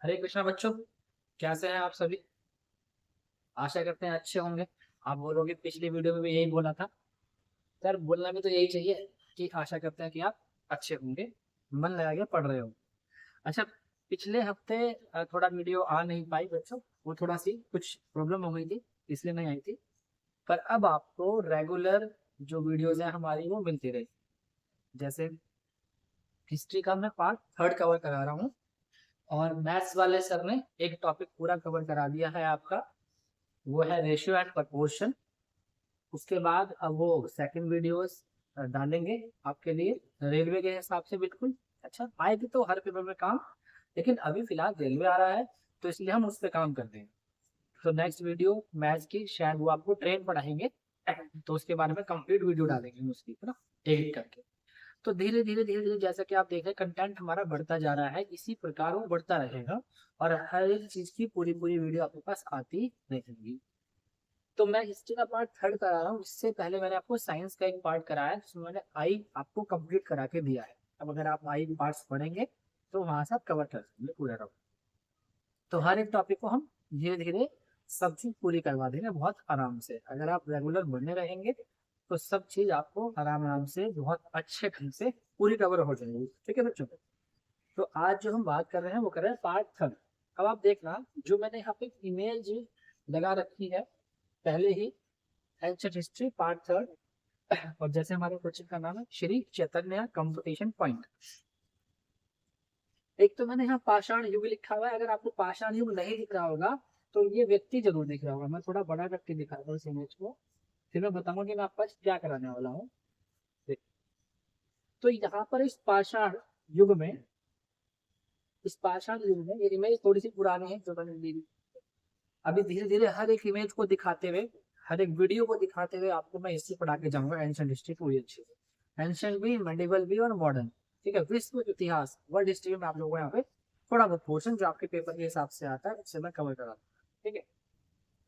हरे कृष्णा बच्चों, कैसे हैं आप सभी। आशा करते हैं अच्छे होंगे। आप बोलोगे पिछली वीडियो में भी यही बोला था। सर बोलना भी तो यही चाहिए कि आशा करते हैं कि आप अच्छे होंगे, मन लगा के पढ़ रहे हो। अच्छा, पिछले हफ्ते थोड़ा वीडियो आ नहीं पाई बच्चों, वो थोड़ा सी कुछ प्रॉब्लम हो गई थी, इसलिए नहीं आई थी। पर अब आपको रेगुलर जो वीडियोज हैं हमारी वो मिलती रही। जैसे हिस्ट्री का मैं पार्ट थर्ड कवर करा रहा हूँ, और मैथ्स वाले सर ने एक टॉपिक पूरा कवर करा दिया है आपका, वो है रेशियो एंड प्रपोर्शन। उसके बाद अब वो सेकंड वीडियोस डालेंगे आपके लिए रेलवे के हिसाब से, बिल्कुल। अच्छा, आएगी तो हर पेपर में काम, लेकिन अभी फिलहाल रेलवे आ रहा है तो इसलिए हम उस पर काम कर देंगे। तो नेक्स्ट वीडियो मैथ्स की शायद वो आपको ट्रेन पढ़ाएंगे, तो उसके बारे में कंप्लीट वीडियो डालेंगे उसकी, है ना, एडिट करके। तो धीरे धीरे धीरे धीरे जैसा कि आप देख रहे हैं कंटेंट हमारा बढ़ता जा रहा है, इसी प्रकार वो बढ़ता रहेगा और हर एक चीज की पूरी पूरी वीडियो आपके पास आती रहेगी। तो मैं हिस्ट्री का पार्ट थर्ड करा रहा हूँ। इससे पहले मैंने आपको साइंस का एक पार्ट कराया जिसमें मैंने आई आपको कंप्लीट करा के दिया है। अब अगर आप आई पार्ट्स पढ़ेंगे तो वहां से आप कवर कर सकेंगे पूरा का। तो हर एक टॉपिक को हम धीरे धीरे सब चीज पूरी करवा देंगे बहुत आराम से। अगर आप रेगुलर बने रहेंगे तो सब चीज आपको आराम आराम से बहुत अच्छे ढंग से पूरी कवर हो जाएगी। ठीक है बच्चों। तो आज जो हम बात कर रहे हैं वो कर रहे हैं पार्ट थर्ड। अब आप देखना, जो मैंने यहाँ पे इमेज लगा रखी है पहले ही, एंशिएंट हिस्ट्री पार्ट थर्ड। और जैसे हमारे कोचिंग का नाम है श्री चैतन्य कंपटीशन पॉइंट। एक तो मैंने यहाँ पाषाण युग लिखा हुआ है। अगर आपको पाषाण युग नहीं दिख रहा होगा तो ये व्यक्ति जरूर दिख रहा होगा। मैं थोड़ा बड़ा करके दिखा रहा हूँ इस इमेज को, फिर मैं बताऊंगा कि मैं आपको क्या कराने वाला हूँ। तो यहाँ पर इस पाषाण युग में ये इमेज थोड़ी सी पुरानी है जो मैंने ली। अभी धीरे धीरे हर एक इमेज को दिखाते हुए, हर एक वीडियो को दिखाते हुए आपको मैं हिस्ट्री पढ़ा के जाऊंगा, एंशिएंट हिस्ट्री पूरी अच्छी से, एंशिएंट भी, मेडिवल भी और मॉडर्न। ठीक है, विश्व इतिहास वर्ल्ड हिस्ट्री में आप लोगों को यहाँ पे थोड़ा बहुत पोर्शन जो आपके पेपर के हिसाब से आता है उससे मैं कवर करा। ठीक है।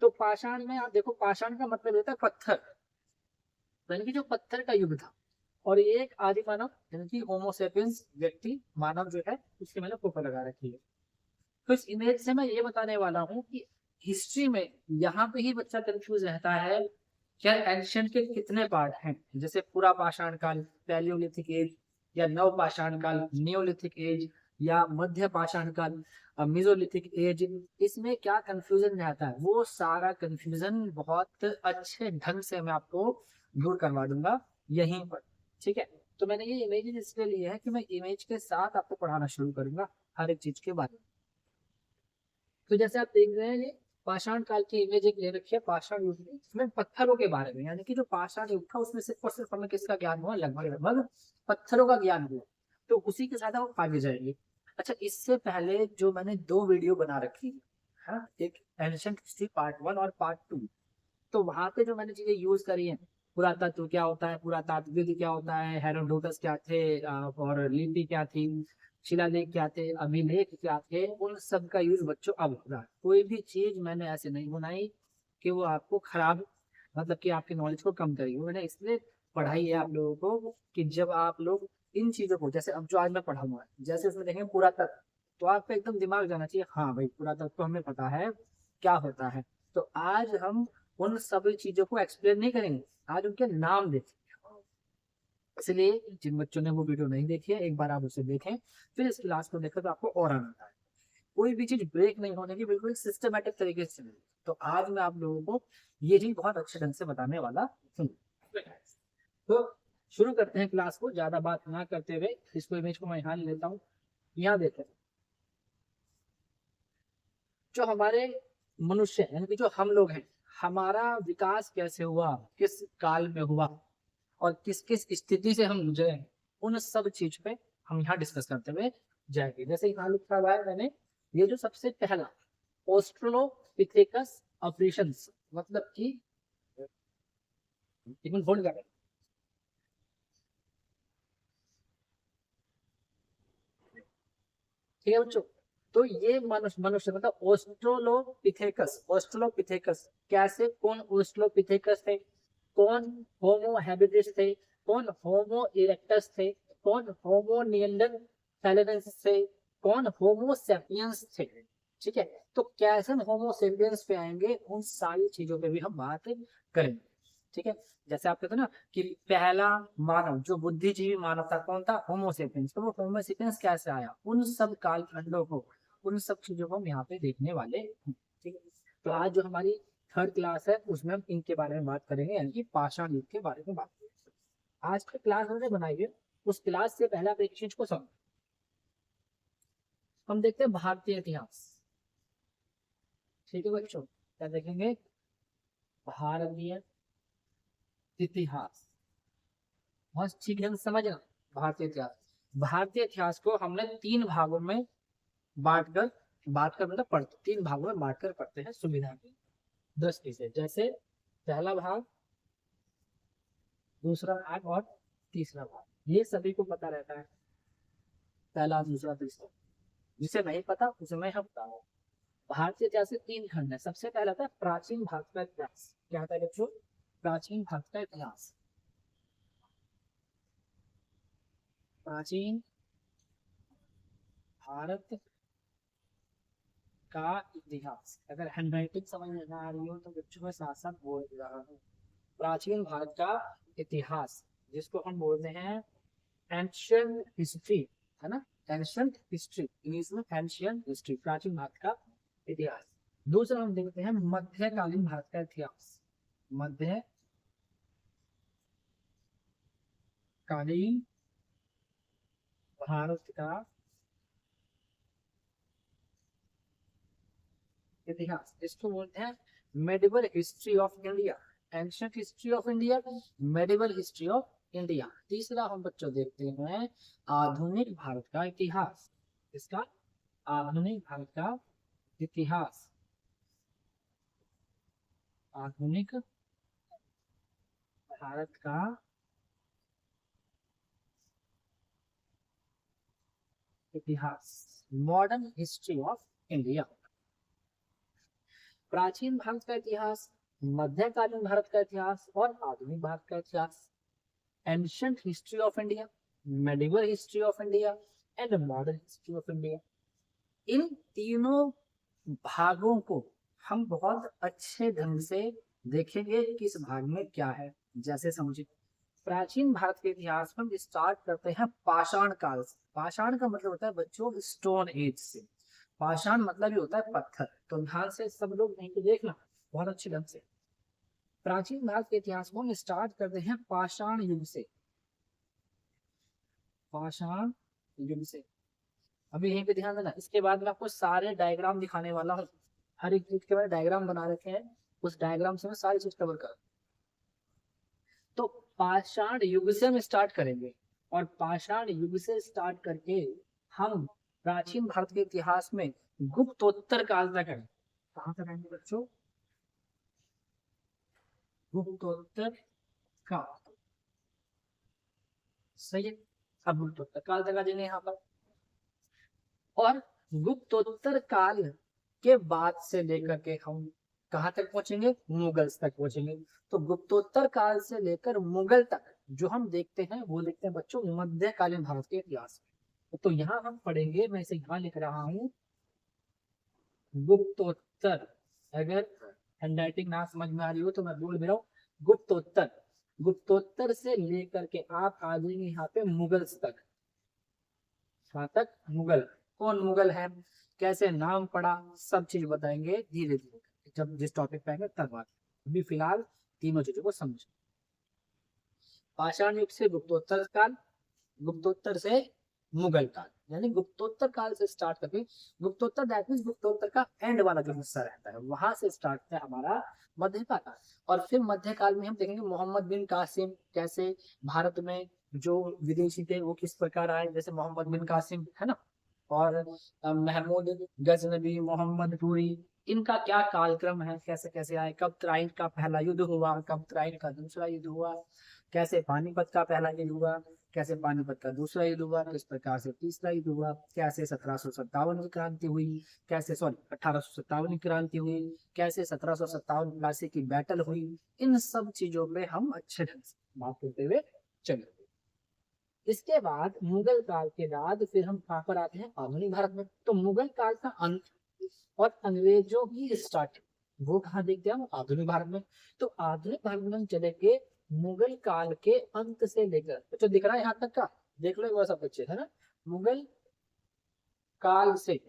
तो पाषाण में आप देखो, पाषाण का मतलब होता है पत्थर, यानी कि जो पत्थर का युग था। और ये एक आदि मानव यानी कि होमोसेपियंस व्यक्ति मानव जो है उसकी मैंने फोटो लगा रखी है। तो इस इमेज से मैं ये बताने वाला हूँ कि हिस्ट्री में यहाँ पे ही बच्चा कंफ्यूज रहता है क्या एंशियंट के कितने पार्ट हैं। जैसे पूरा पाषाण काल पैलियोलिथिक एज, या नव पाषाण काल नियोलिथिक एज, या मध्य पाषाण काल मेसोलिथिक एज। इसमें क्या कंफ्यूजन रहता है, वो सारा कंफ्यूजन बहुत अच्छे ढंग से मैं आपको दूर करवा दूंगा यहीं पर। ठीक है। तो मैंने ये इमेज इसलिए ली है कि मैं इमेज के साथ आपको पढ़ाना शुरू करूंगा हर एक चीज के बारे में। तो जैसे आप देख रहे हैं ये पाषाण काल की इमेज एक ले रखी है, पाषाण युग में, इसमें पत्थरों के बारे में, यानी कि जो पाषाण युग था उसमें सिर्फ और सिर्फ हमें किसका ज्ञान हुआ, लगभग लगभग पत्थरों का ज्ञान हुआ। तो उसी के साथ हम आगे जाएंगे। अच्छा, इससे पहले जो मैंने दो वीडियो बना रखी है, एक एंशिएंट हिस्ट्री पार्ट वन और पार्ट टू। तो वहां पे जो मैंने चीजें यूज करी है, पुरातत्व क्या होता है, पुरातात्विक क्या होता है, हेरोडोटस क्या थे, और लिपि क्या थी, शिलालेख क्या थे, अभिलेख क्या थे, उन सब का यूज बच्चों अब हो रहा है। कोई भी चीज मैंने ऐसे नहीं बनाई कि वो आपको खराब, मतलब कि आपकी नॉलेज को कम करेगी। मैंने इसलिए पढ़ाई है आप लोगों को कि जब आप लोग इन चीजों को, जैसे अब जो आज मैं पढ़ाऊंगा, जैसे उसमें देखेंगे पुरातत्व, तो आपको एकदम दिमाग जाना चाहिए, हाँ भाई पुरातत्व तो हमें पता है क्या होता है। तो आज हम उन सभी चीजों को एक्सप्लेन नहीं करेंगे, आज उनके नाम देखेंगे। इसलिए जिन बच्चों ने वो वीडियो नहीं देखी है, एक बार आप उसे देखें, फिर इस क्लास को देखें तो आपको और आनंद आए। कोई भी चीज ब्रेक नहीं होने की, बिल्कुल सिस्टमेटिक तरीके से चलेगी। तो आज मैं आप लोगों को ये चीज बहुत अच्छे ढंग से बताने वाला हूँ। तो शुरू करते हैं क्लास को, ज्यादा बात ना करते हुए। इसको इमेज को मैं यहाँ लेता हूँ। यहाँ देखें, जो हमारे मनुष्य हैं, यानी कि जो हम लोग हैं, हमारा विकास कैसे हुआ, किस काल में हुआ, और किस किस स्थिति से हम गुजरे हैं, उन सब चीज पे हम यहाँ डिस्कस करते हुए जाएंगे। जैसे यहाँ लिखा हुआ है मैंने, ये जो सबसे पहला ऑस्ट्रेलोपिथेकस ऑपरेशंस, मतलब कि एक मिनट होल्ड कर, ठीक है बच्चों। तो ये मनुष्य मनुष्य मतलब ऑस्ट्रोलोपिथेकस कैसे, कौन ऑस्ट्रोलोपिथेकस थे, कौन होमो हैबिलिस थे, कौन होमो इरेक्टस थे, कौन होमो निएंडरथैलेंसिस थे, कौन, होमोसेपियंस थे। ठीक है, तो कैसे होमोसेपियंस पे आएंगे, उन सारी चीजों पे भी हम बात करेंगे। ठीक है, जैसे आप कहते हैं ना कि पहला मानव जो बुद्धिजीवी मानव था कौन था, होमोसेपियंस। तो वो होमोसेपियंस कैसे आया, उन सब कालखंडों को, उन सब चीजों को हम यहाँ पे देखने वाले हैं। ठीक है, तो आज जो हमारी थर्ड क्लास है उसमें हम इनके बारे में बात करेंगे, यानी कि पाषाण युग के बारे में बात करेंगे। आज की क्लास हमने बनाई है, उस क्लास से पहले आप एक चीज को समझ, हम देखते हैं भारतीय इतिहास। ठीक है बच्चों, क्या देखेंगे, भारतीय इतिहास। बहुत ठीक ढंग से समझना, भारतीय इतिहास। भारतीय इतिहास को हमने तीन भागों में बांटकर, मतलब पढ़ते, तीन भागों में बांटकर पढ़ते हैं सुविधा की दृष्टि से। जैसे पहला भाग, दूसरा भाग और तीसरा भाग, ये सभी को पता रहता है, पहला दूसरा तीसरा। जिसे नहीं पता उसे मैं हम बता रहा हूँ। भारतीय इतिहास के तीन खंड है। सबसे पहला था प्राचीन भारत का इतिहास। क्या था बच्चों, प्राचीन भारत का इतिहास। प्राचीन भारत का इतिहास। अगर हैंडराइटिंग समझ में ना आ रही हो तो बच्चों में साथ साथ बोल रहा हूँ। प्राचीन भारत का इतिहास, जिसको हम बोलते हैं एंशियंट हिस्ट्री, है ना, एंशियंट हिस्ट्री, इंग्लिश में एंशियंट हिस्ट्री, प्राचीन भारत का इतिहास। दूसरा हम देखते हैं मध्यकालीन भारत का इतिहास। मध्यकालीन भारत का इतिहास, इसको बोलते हैं medieval history of India, ancient history of India, medieval history of India. तीसरा हम बच्चों देखते हैं आधुनिक भारत का इतिहास। इसका आधुनिक भारत का इतिहास, आधुनिक भारत का इतिहास, मॉडर्न हिस्ट्री ऑफ इंडिया। प्राचीन भारत का इतिहास, मध्यकालीन भारत का इतिहास और आधुनिक भारत का इतिहास। Ancient history of India, medieval history of India and modern history of India. इन तीनों भागों को हम बहुत अच्छे ढंग से देखेंगे किस भाग में क्या है। जैसे समझिए, प्राचीन भारत के इतिहास में हम स्टार्ट करते हैं पाषाण काल से। पाषाण का मतलब होता है बच्चों स्टोन एज से। पाषाण मतलब ही होता है पत्थर। तो ध्यान से सब लोग नहीं तो देखना बहुत अच्छे ढंग से। प्राचीन भारत के इतिहास को हम स्टार्ट करते हैं पाषाण युग से। पाषाण युग से, अभी यहीं पे ध्यान देना। इसके बाद मैं आपको सारे डायग्राम दिखाने वाला हूँ, हर एक चीज के मैंने डायग्राम बना रखे हैं, उस डायग्राम से मैं सारी चीज कवर कर। तो पाषाण युग से हम स्टार्ट करेंगे, और पाषाण युग से स्टार्ट करके हम प्राचीन भारत के इतिहास में गुप्तोत्तर काल तक है। कहाँ तक आएंगे बच्चों, गुप्तोत्तर काल। सही है, अब गुप्तोत्तर काल तक आ जाएंगे यहाँ पर। और गुप्तोत्तर काल के बाद से लेकर के हम कहाँ तक पहुंचेंगे, मुगल्स तक पहुंचेंगे। तो गुप्तोत्तर काल से लेकर मुगल तक जो हम देखते हैं वो देखते हैं बच्चों मध्यकालीन भारत के इतिहास। तो यहाँ हम पढ़ेंगे, मैं इसे यहाँ लिख रहा हूँ, गुप्तोत्तर। अगर हैंडराइटिंग ना समझ में आ रही हो तो मैं बोल दे रहा हूँ गुप्तोत्तर। गुप्तोत्तर से लेकर के आप आ जाएंगे यहाँ पे मुगल्स तक। कहाँ तक, मुगल। कौन मुगल है, कैसे नाम पड़ा, सब चीज बताएंगे धीरे धीरे, जब जिस टॉपिक पे आएंगे तब बात। अभी फिलहाल तीनों चीजों को समझ। पाषाण युग से गुप्तोत्तर काल, गुप्तोत्तर से मुगल काल, यानी गुप्तोत्तर काल से स्टार्ट करके गुप्तोत्तर, दैट मींस गुप्तोत्तर का एंड वाला जो हिस्सा रहता है वहां से स्टार्ट है हमारा मध्यकाल। और फिर मध्यकाल में हम देखेंगे मोहम्मद बिन कासिम कैसे भारत में जो विदेशी थे वो किस प्रकार आए, जैसे मोहम्मद बिन कासिम है ना, और महमूद गजनबी, मोहम्मद टूरी, इनका क्या कालक्रम है, कैसे कैसे आए, कब तराइन का पहला युद्ध हुआ, कब तराइन का दूसरा युद्ध हुआ, कैसे पानीपत का पहला युद्ध हुआ, कैसे पानीपत का दूसरा युद्ध हुआ, किस प्रकार से तीसरा युद्ध हुआ, कैसे 1757 की क्रांति हुई, कैसे 1857 की क्रांति हुई, कैसे 1757 प्लासी की बैटल हुई। इन सब चीजों पे हम अच्छे ढंग से बात करते हुए चलेंगे। इसके बाद मुगल काल के बाद फिर हम कहाँ पर आते हैं, आधुनिक भारत में। तो मुगल काल का अंत और अंग्रेजों की स्टार्टिंग वो कहाँ देखते हैं हम, आधुनिक भारत में। तो आधुनिक भारत में हम चलेंगे मुगल काल के अंत से लेकर, तो दिख रहा है यहाँ तक का, देख लो एक बार सब बच्चे, है ना। मुगल काल से,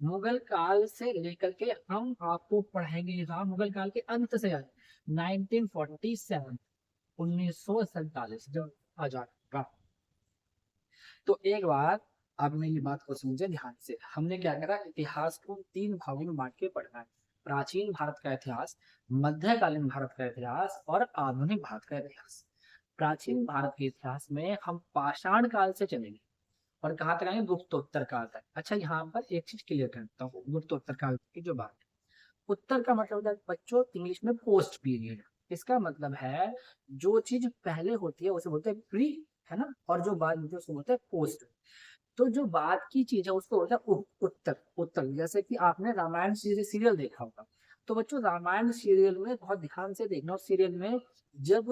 मुगल काल से लेकर के हम आपको पढ़ाएंगे यहाँ मुगल काल के अंत से, 1947, 1947 जब आजाद का। तो एक बार आप मेरी बात को समझे ध्यान से, हमने क्या करा, इतिहास को 3 भागों में बांट के पढ़ना है। प्राचीन भारत का इतिहास, मध्यकालीन भारत का इतिहास और आधुनिक भारत का इतिहास। प्राचीन भारत के इतिहास में हम पाषाण काल से चलेंगे और कहाँ तक आएंगे, गुप्तोत्तर काल तक। अच्छा यहाँ पर एक चीज क्लियर करता हूँ, गुप्तोत्तर काल की जो बात है, उत्तर का मतलब होता है बच्चों इंग्लिश में पोस्ट पीरियड। इसका मतलब है जो चीज पहले होती है उसे बोलते हैं प्री, है ना, और जो बाद होती है उसको बोलते हैं पोस्ट। तो जो बाद की चीज है उसको बोलता है उत्तर। उत्तर जैसे कि आपने रामायण सीरियल देखा होगा, तो बच्चों रामायण सीरियल में बहुत ध्यान से देखना, उस सीरियल में जब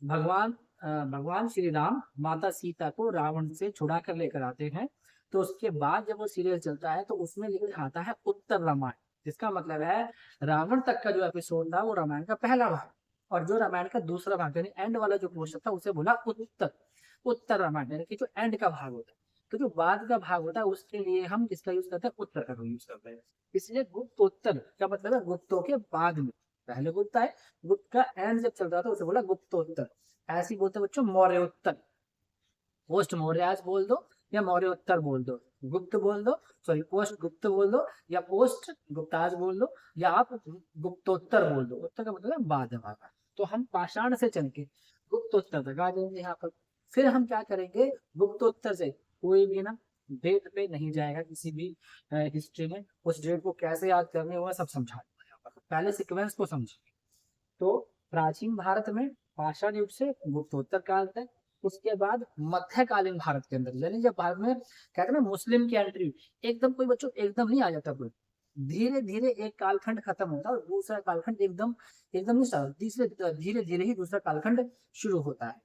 भगवान श्री राम माता सीता को रावण से छुड़ा कर लेकर आते हैं, तो उसके बाद जब वो सीरियल चलता है तो उसमें लिखा आता है उत्तर रामायण, जिसका मतलब है रावण तक का जो एपिसोड था वो रामायण का पहला भाग, और जो रामायण का दूसरा भाग यानी एंड वाला जो पोर्शन था उसे बोला उत्तर। उत्तर रामायण यानी कि जो एंड का भाग होता है। तो जो बाद का भाग होता है उसके लिए हम किसका यूज करते हैं, उत्तर का यूज करते हैं। इसलिए गुप्तोत्तर का मतलब है गुप्तों के बाद में, पहले गुप्त है, गुप्त का एंड जब चल रहा था उसे बोला गुप्तोत्तर। ऐसे ही बोलते हैं बच्चों मौर्योत्तर, पोस्ट मौर्यास बोल दो या मौर्योत्तर बोल दो, गुप्त बोल दो, सॉरी पोस्ट गुप्त बोल दो, या पोस्ट गुप्ताज बोल दो, या आप गुप्तोत्तर बोल दो। उत्तर का मतलब है बाद में। तो हम पाषाण से चल के गुप्तोत्तर तक आ जाएंगे यहाँ पर। फिर हम क्या करेंगे, गुप्तोत्तर से कोई भी ना डेट पे नहीं जाएगा किसी भी हिस्ट्री में, उस डेट को कैसे याद करने हुआ सब समझा दूंगा यहाँ पर। पहले सीक्वेंस को समझिए। तो प्राचीन भारत में पाषाण युग से गुप्तोत्तर काल तक, उसके बाद मध्यकालीन भारत के अंदर, यानी जब भारत में कहते हैं ना मुस्लिम की एंट्री, एकदम कोई बच्चों एकदम नहीं आ जाता कोई, धीरे धीरे एक कालखंड खत्म होता है और दूसरा कालखंड एकदम एकदम नहीं, तीसरे धीरे धीरे ही दूसरा कालखंड शुरू होता है।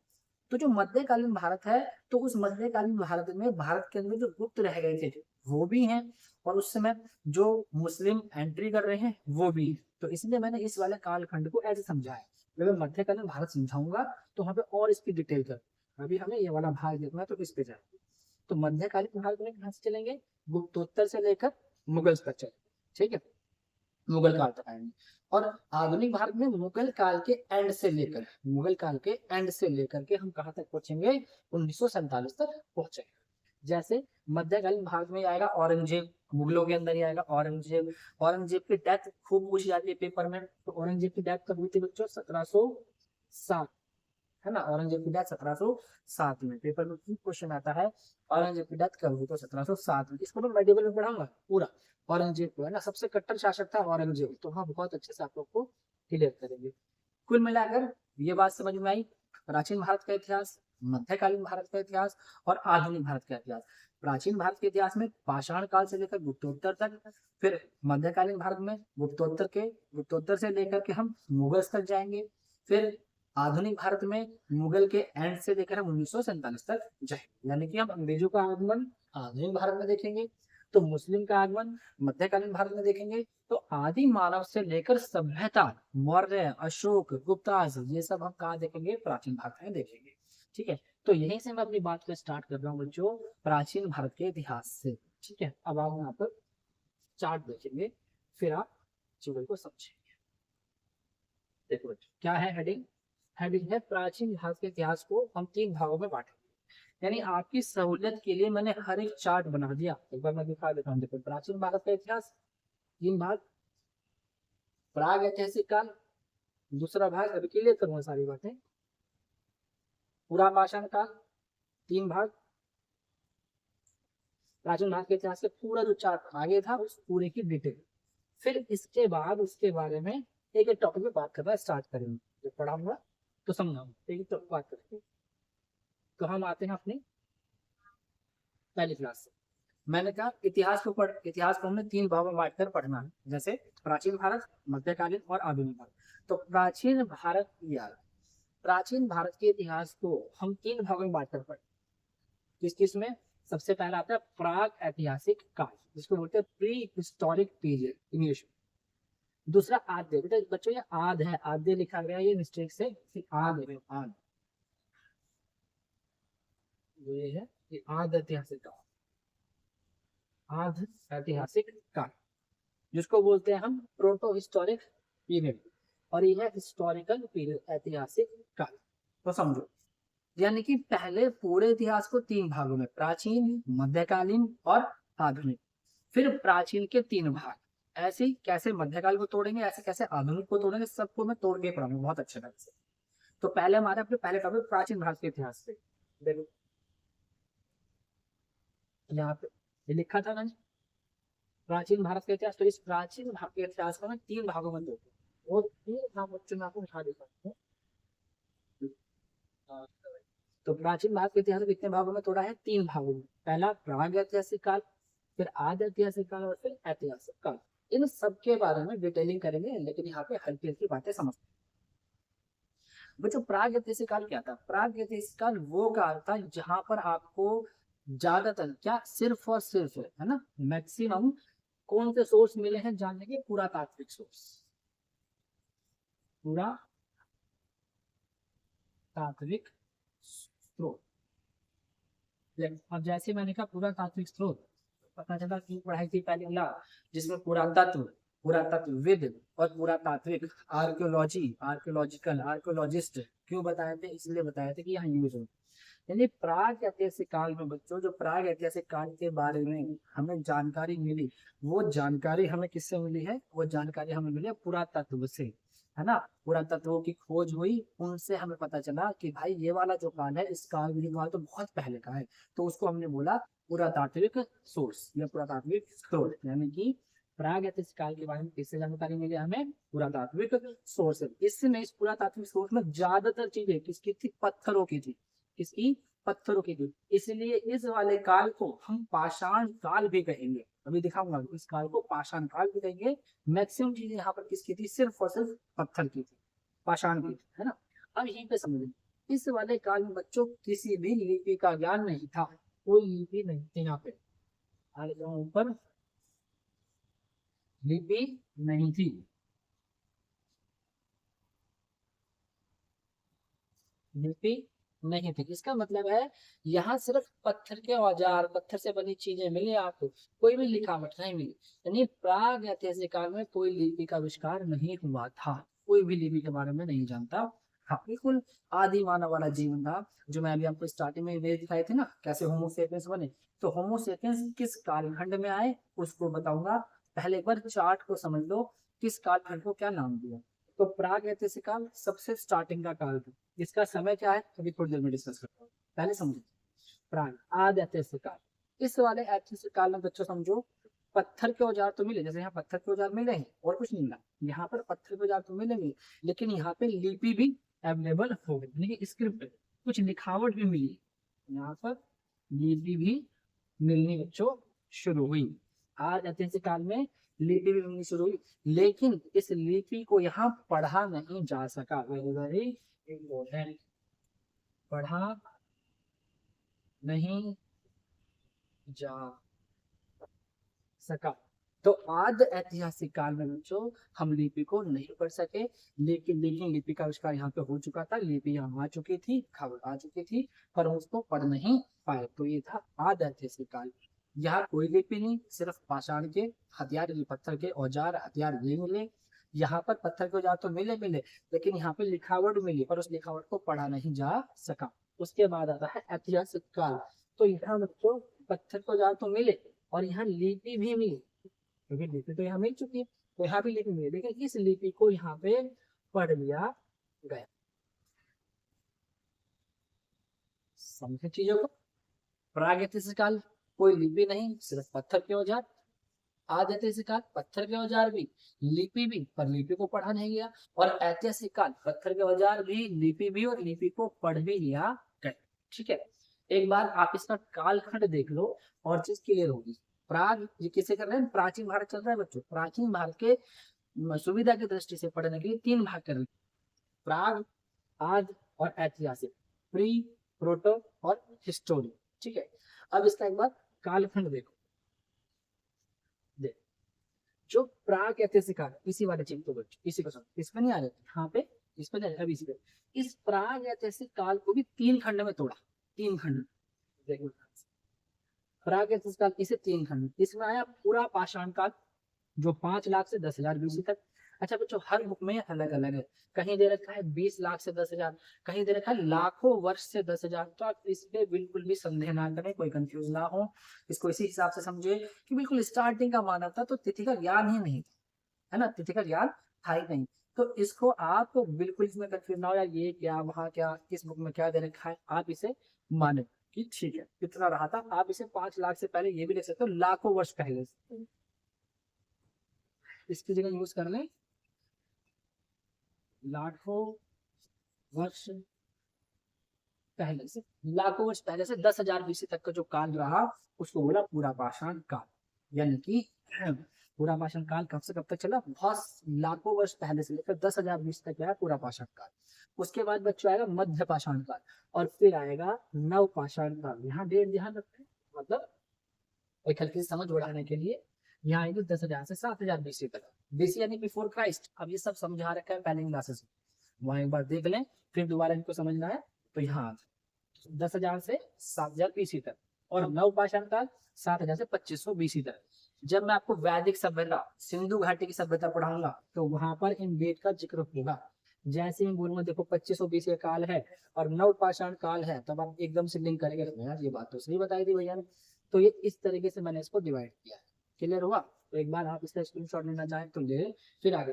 तो जो मध्यकालीन भारत है, तो उस मध्यकालीन भारत में भारत के अंदर जो गुप्त रह गए थे वो भी हैं, और उस समय जो मुस्लिम एंट्री कर रहे हैं वो भी। तो इसलिए मैंने इस वाले कालखंड को ऐसे समझाया। अगर मध्यकालीन भारत समझाऊंगा तो वहां पे और इसकी डिटेल कर, अभी हमें ये वाला भाग देखना है तो इस पे जाएंगे। तो मध्यकालीन भारत में कहाँ से चलेंगे, गुप्तोत्तर से लेकर मुगल तक चलेंगे, ठीक है, मुगल काल तक आएंगे। और आधुनिक भारत में मुगल काल के एंड से लेकर, मुगल काल के एंड से लेकर के हम कहाँ तक पहुंचेंगे, 1947 तक पहुंचेंगे। जैसे मध्यकालीन भारत में आएगा औरंगजेब, मुगलों के अंदर ही आएगा औरंगजेब। औरंगजेब की डेथ खूब पूछी जाती है पेपर में, तो औरंगजेब की डेथ कब हुई थी बच्चों, 1707, है ना। औरंगजेब की डेथ 1707 में, पेपर में क्वेश्चन आता है औरंगजेब की डेथ कब हुई, तो 1707 में। इसको मैं मेडिवल में पढ़ाऊंगा पूरा, औरंगजेब को, है ना, सबसे कट्टर शासक था औरंगजेब, तो हाँ बहुत अच्छे से आप लोग को क्लियर करेंगे। कुल मिलाकर ये बात समझ में आई, प्राचीन भारत का इतिहास, मध्यकालीन भारत का इतिहास और आधुनिक भारत का इतिहास। प्राचीन भारत के इतिहास में पाषाण काल से लेकर गुप्तोत्तर तक, फिर मध्यकालीन भारत में गुप्तोत्तर से लेकर के हम मुगल तक जाएंगे, फिर आधुनिक भारत में मुगल के एंड से लेकर हम 1947 तक जाएंगे, यानी कि हम अंग्रेजों का आगमन आधुनिक भारत में देखेंगे, तो मुस्लिम का आगमन मध्यकालीन भारत में देखेंगे, तो आदि मानव से लेकर सभ्यता, मौर्य, अशोक, गुप्ताज, ये सब हम कहाँ देखेंगे, प्राचीन भारत में देखेंगे, ठीक है। तो यहीं से मैं अपनी बात को स्टार्ट कर रहा हूँ बच्चों, प्राचीन भारत के इतिहास से, ठीक है। अब आप यहाँ पर चार्ट देखेंगे, फिर आप चीजों को समझेंगे। देखो क्या है हेडिंग, हेडिंग है प्राचीन भारत के इतिहास को हम 3 भागों में बांटेंगे। यानी आपकी सहूलियत के लिए मैंने हर एक चार्ट बना दिया, एक बार मैं दिखा देता हूँ। देखो प्राचीन भारत का इतिहास 3 भाग, प्राग ऐतिहासिक काल, दूसरा भाग अभी क्लियर करूंगा सारी बातें, पूरा पाषाण काल, 3 भाग, प्राचीन भारत के इतिहास के पूरा जो चार्ट आगे था उस पूरे की डिटेल। फिर इसके बाद उसके बारे में एक एक टॉपिक पे बात करना स्टार्ट करेंगे, जो पढ़ाऊंगा तो समझाऊंगा, एक एक टॉपिक बात करेंगे। तो हम आते हैं अपनी पहली क्लास से। मैंने कहा इतिहास को हमने 3 भागों में बांटकर पढ़ना है, जैसे प्राचीन भारत, मध्यकालीन और आधुनिक भारत। तो प्राचीन भारत यार, प्राचीन भारत के इतिहास को हम 3 भागों में बांट कर पढ़े। किस किस में? सबसे पहला आता है प्राग ऐतिहासिक काल, जिसको बोलते हैं प्री हिस्टोरिक पीरियड इंग्लिश में। दूसरा आद्य, बेटा बच्चों ये आद है, आद्य लिखा गया ये मिस्टेक से, आद है, आद ये है, ये आद ऐतिहासिक काल, आद ऐतिहासिक काल, जिसको बोलते हैं हम प्रोटो हिस्टोरिक पीरियड, और ये है हिस्टोरिकल पीरियड, ऐतिहासिक काल। तो समझो, यानी कि पहले पूरे इतिहास को 3 भागों में, प्राचीन, मध्यकालीन और आधुनिक, फिर प्राचीन के 3 भाग। ऐसे ही कैसे मध्यकाल को तोड़ेंगे, ऐसे कैसे आधुनिक को तोड़ेंगे, सबको मैं तोड़ के पढ़ाऊंगा बहुत अच्छे ढंग से। तो पहले हमारे अपने पहले टॉपिक प्राचीन भारत के इतिहास से। देखो यहाँ पे ये लिखा था ना प्राचीन भारत का इतिहास, तो इस प्राचीन भारत के इतिहास को मैं 3 भागों में तोड़ूंगा, और 3 भाग बच्चों में आपको दिखा देता हूँ। तो प्राचीन भारत के इतिहास को कितने भागों में तोड़ा है? 3 भागों में। पहला प्राग ऐतिहासिक काल, फिर आद्य ऐतिहासिक काल, और फिर ऐतिहासिक काल। इन सबके बारे में डिटेलिंग करेंगे, लेकिन यहाँ पे हल्की हल्की बातें समझते हैं। बच्चों प्राग ऐतिहासिक काल क्या था? प्राग ऐतिहासिक काल वो काल था जहां पर आपको ज्यादातर क्या, सिर्फ और सिर्फ है ना, मैक्सिमम कौन से सोर्स मिले हैं जानने के? पुरातात्विक सोर्स, पुरातात्विक स्रोत। अब जैसे मैंने कहा पुरातात्विक स्रोत, पता चला कि पढ़ाई थी पहले ला, जिसमें पुरातत्व, पुरातत्वविद और पुरातात्विक, आर्कियोलॉजी, आर्कियोलॉजिकल, आर्कियोलॉजिस्ट क्यों बताए थे? इसलिए बताए थे कि यहाँ यूज हो। यानी प्राग ऐतिहासिक काल में बच्चों, जो प्राग ऐतिहासिक काल के बारे में हमें जानकारी मिली, वो जानकारी हमें किससे मिली है? वो जानकारी हमें मिली है पुरातत्व से, है ना। पुरातत्वों की खोज हुई, उनसे हमें पता चला कि भाई ये वाला जो काल है, इस काल तो बहुत पहले का है, तो उसको हमने बोला पुरातात्विक सोर्स या पुरातात्विक स्रोत। यानी कि प्राग ऐतिहासिक काल के बारे में किससे जानकारी मिली? हमें पुरातात्विक सोर्स। इसमें इस पुरातात्विक सोर्स में ज्यादातर चीजें किसकी थी? पत्थरों की थी। किसकी? पत्थरों की थी। इसलिए इस वाले काल को हम पाषाण काल भी कहेंगे। अभी दिखाऊंगा, इस काल को पाषाण काल भी कहेंगे। मैक्सिमम चीजें यहाँ पर किसकी थी? सिर्फ और सिर्फ पत्थर की थी, पाषाण की थी, है ना। अब यहीं पे समझें, इस वाले काल में बच्चों किसी भी लिपि का ज्ञान नहीं था, कोई लिपि नहीं थी यहाँ पे, ऊपर लिपि नहीं थी, लिपि नहीं थी। इसका मतलब है यहाँ सिर्फ पत्थर के औजार, पत्थर से बनी चीजें मिली आपको, कोई भी लिखावट नहीं मिली। यानी प्राग ऐतिहासिक काल में कोई लिपि का आविष्कार नहीं हुआ था, कोई भी लिपि के बारे में नहीं जानता। हाँ, बिल्कुल आदि मानव वाला जीवन था, जो मैं अभी आपको स्टार्टिंग में इमेज दिखाई थी ना, कैसे होमोसेपियंस बने। तो होमोसेपियंस किस कालखंड में आए उसको बताऊंगा। पहले एक बार चार्ट को समझ लो, किस कालखंड को क्या नाम दिया। तो प्राग ऐतिहासिक काल सबसे स्टार्टिंग का काल था। इसका समय क्या है अभी थोड़ी देर में डिस्कस करता हूँ, पहले समझो प्राग आदि ऐतिहासिक काल। इस वाले ऐतिहासिक काल में बच्चों समझो, पत्थर के औजार तो मिले, जैसे यहाँ पत्थर के औजार मिले हैं और कुछ नहीं मिला, यहाँ पर पत्थर के औजार तो मिलेंगे, लेकिन यहाँ पे लिपि भी अवेलेबल हो गई, यानी कि स्क्रिप्ट, कुछ लिखावट भी मिली, यहाँ पर लिपि भी मिलनी बच्चों शुरू हुई। आज ऐतिहासिक काल में लिपि भी मिलनी शुरू हुई, लेकिन इस लिपि को यहाँ पढ़ा नहीं जा सका। वेरी इम्पोर्टेंट, पढ़ा नहीं जा सका। तो आद्य ऐतिहासिक काल में बच्चों हम लिपि को नहीं पढ़ सके, लेकिन लिपि का आविष्कार यहाँ पे हो चुका था, लिपि यहाँ आ चुकी थी, खबर आ चुकी थी, पर हम उसको पढ़ नहीं पाए। तो ये था आद्य ऐतिहासिक काल। यहाँ कोई लिपि नहीं, सिर्फ पाषाण के हथियार, पत्थर के औजार हथियार ये मिले। यहाँ पर पत्थर के औजार तो मिले, लेकिन यहाँ पे लिखावट मिली, पर उस लिखावट को पढ़ा नहीं जा सका। उसके बाद आता है ऐतिहासिक काल। तो यहाँ बच्चों पत्थर के औजार तो मिले और यहाँ लिपि भी मिली, क्योंकि लिपि तो यहाँ मिल चुकी है, तो यहाँ भी लिपि मिली, लेकिन इस लिपि को यहाँ पे पढ़ लिया गया। समझे चीजों को? प्रागैतिहासिक काल कोई लिपि नहीं, सिर्फ पत्थर के औजार। आद्य ऐतिहासिक काल पत्थर के औजार भी, लिपि भी, पर लिपि को पढ़ा नहीं गया। और ऐतिहासिक काल पत्थर के औजार भी, लिपि भी, और लिपि को पढ़ भी लिया गया। ठीक है, एक बार आप इसका कालखंड देख लो और चीज क्लियर होगी। प्राग ये किसे कर रहे हैं? प्राचीन भारत चल रहा है बच्चों। प्राचीन भारत के सुविधा की दृष्टि से पढ़ने के लिए 3 भाग कर रहे हैं, प्राग, आद्य और ऐतिहासिक, प्री, प्रोटो और हिस्टोरिक। ठीक है, अब इसका एक बार कालखंड देखो। देख, जो प्राक ऐतिहासिक काल, इसी वाले चिन्ह को बच्चों, इसी को समझो, इसमें नहीं आ रहे यहाँ पे, इस पे अब इसी पे, इस प्राग ऐतिहासिक काल को भी 3 खंड में तोड़ा, 3 खंड। देखो प्राग ऐतिहासिक काल इसे 3 खंड, इसमें आया पूरा पाषाण काल जो 5 लाख से 10,000 बीसी तक। अच्छा बच्चों, हर बुक में अलग अलग है, कहीं दे रखा है 20 लाख से 10,000, कहीं दे रखा है लाखों वर्ष से 10,000। तो आप इस पे बिल्कुल भी संदेह ना करें, कोई कंफ्यूज ना हो, इसको इसी हिसाब से समझिए कि बिल्कुल स्टार्टिंग का मानव था तो तिथि का ज्ञान ही नहीं था, है ना, तिथि का ज्ञान था ही नहीं। तो इसको आप बिल्कुल इसमें कंफ्यूज ना हो, यार ये क्या, वहां क्या, किस बुक में क्या दे रखा है, आप इसे माने कि ठीक है इतना रहा था। आप इसे 5 लाख से पहले ये भी लिख सकते हो, लाखों वर्ष पहले से, इसकी जगह यूज कर लें लाखों वर्ष पहले से, लाखों वर्ष पहले से 10,000 बीसी तक का जो काल रहा उसको बोला पूरा पाषाण काल। यानी कि पूरा पाषाण काल कब से कब तक चला, बहुत लाखों वर्ष पहले से लेकर 10,000 बीसी तक आया पूरा पाषाण काल। उसके बाद बच्चों आएगा मध्य पाषाण काल, और फिर आएगा नव पाषाण काल। यहाँ डेट ध्यान रखते हैं, मतलब एक हल्की समझ बढ़ाने के लिए, यहाँ आएगी 10,000 से 7,000 बीसी तक, बीसी यानी बिफोर क्राइस्ट। अब ये सब समझा रखा है पहले क्लासेस में, वहां एक बार देख लें, फिर दोबारा इनको समझना है तो यहाँ 10,000 से 7,000 बीसी तक, और नव पाषाण काल 7,000 से 2,500 बीसी तक। जब मैं आपको वैदिक सभ्यता, सिंधु घाटी की सभ्यता पढ़ाऊंगा तो वहां पर इन डेट का जिक्र होगा। जैसे मैं बोलूंगा देखो 2,500 बीसी का काल है और नव पाषाण काल है, तब आप एकदम से लिंक करेंगे, यार ये बात तो सही बताई थी भैया ने। तो ये इस तरीके से मैंने इसको डिवाइड किया है। क्लियर हुआ? तो एक बार आप इसका स्क्रीनशॉट लेना चाहें तो ले, फिर आगे।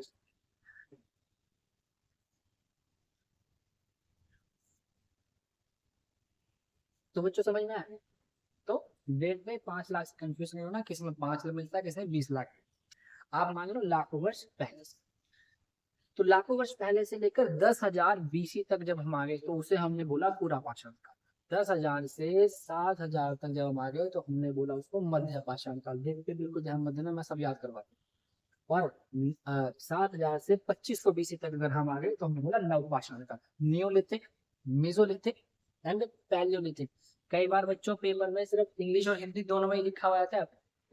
तो बच्चों समझ में आया? तो डेट में 5 लाख से कंफ्यूज नहीं होना, किसी में 5 लाख मिलता है, किसी में 20 लाख। आप मान लो लाखों वर्ष पहले से, तो लाखों वर्ष पहले से लेकर 10,000 बीसी तक जब हम आ गए तो उसे हमने बोला पूरा पाषाण काल। 10,000 से 7,000 तक जब हम आ गए तो हमने बोला उसको मध्य पाषाण काल। देख के बिल्कुल ध्यान मत देना, मैं सब याद करवाता हूँ। और 7,000 से 2,500 बीसी तक अगर हम आ गए तो हमने बोला नव पाषाण काल। Neolithic, Mesolithic and Palaeolithic. कई बार बच्चों पेपर में सिर्फ इंग्लिश और हिंदी दोनों में ही लिखा हुआ था।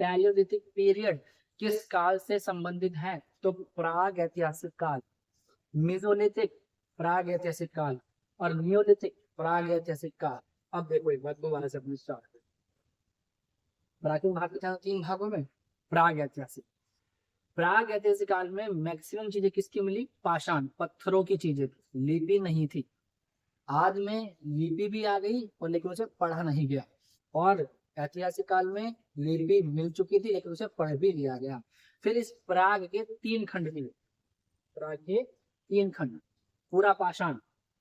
पैलियोलिथिक पीरियड किस काल से संबंधित है, तो प्राग ऐतिहासिक काल। मेसोलिथिक प्राग ऐतिहासिक काल, और नियोलिथिक प्राग ऐतिहासिक काल। अब देखो एक बात दोबारा से अपने स्टार्ट, प्राचीन भारत के 3 भागों में प्राग ऐतिहासिक, प्राग ऐतिहासिक काल में मैक्सिमम चीजें किसकी मिली, पाषाण पत्थरों की चीजें, लिपि नहीं थी। आज में लिपि भी आ गई और लेकिन उसे पढ़ा नहीं गया, और ऐतिहासिक काल में लिपि मिल चुकी थी लेकिन उसे पढ़ भी लिया गया। फिर इस प्राग के 3 खंड मिले, प्राग के 3 खंड, पूरा पाषाण,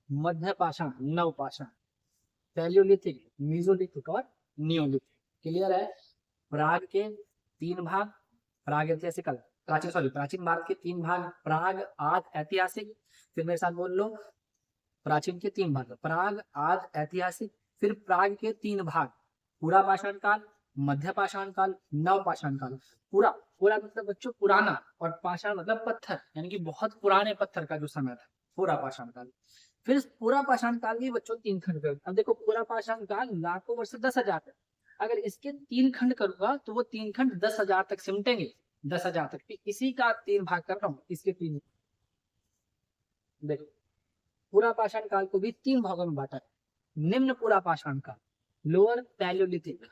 मध्य पाषाण, नव पाषाण, पैलियोलिथिक, मीजोलिथिक और नियोलिथिक। क्लियर है? प्राग के 3 भाग, प्राग ऐतिहासिक काल, प्राचीन सॉरी प्राचीन भारत के 3 भाग, प्राग आद ऐतिहासिक, फिर मेरे साथ बोल लो, प्राचीन के 3 भाग, प्राग आद ऐतिहासिक, फिर प्राग के 3 भाग, पूरा पाषाण काल, मध्य पाषाण काल, नव पाषाण काल। पूरा पूरा मतलब बच्चों पुराना, और पाषाण मतलब पत्थर, यानी कि बहुत पुराने पत्थर का जो समय था, पूरा पाषाण काल। फिर इस पूरा पाषाण काल के बच्चों 3 खंड कर। अब देखो पूरा पाषाण काल लाखों वर्ष से 10,000 तक, अगर इसके 3 खंड करूंगा तो वो 3 खंड 10,000 तक सिमटेंगे, 10,000 तक। इसी का 3 भाग कर रहा हूँ, इसके 3। देखो पूरा पाषाण काल को भी 3 भागों में बांटा है। निम्न पूरा पाषाण काल, लोअर पैलियोलिथिक,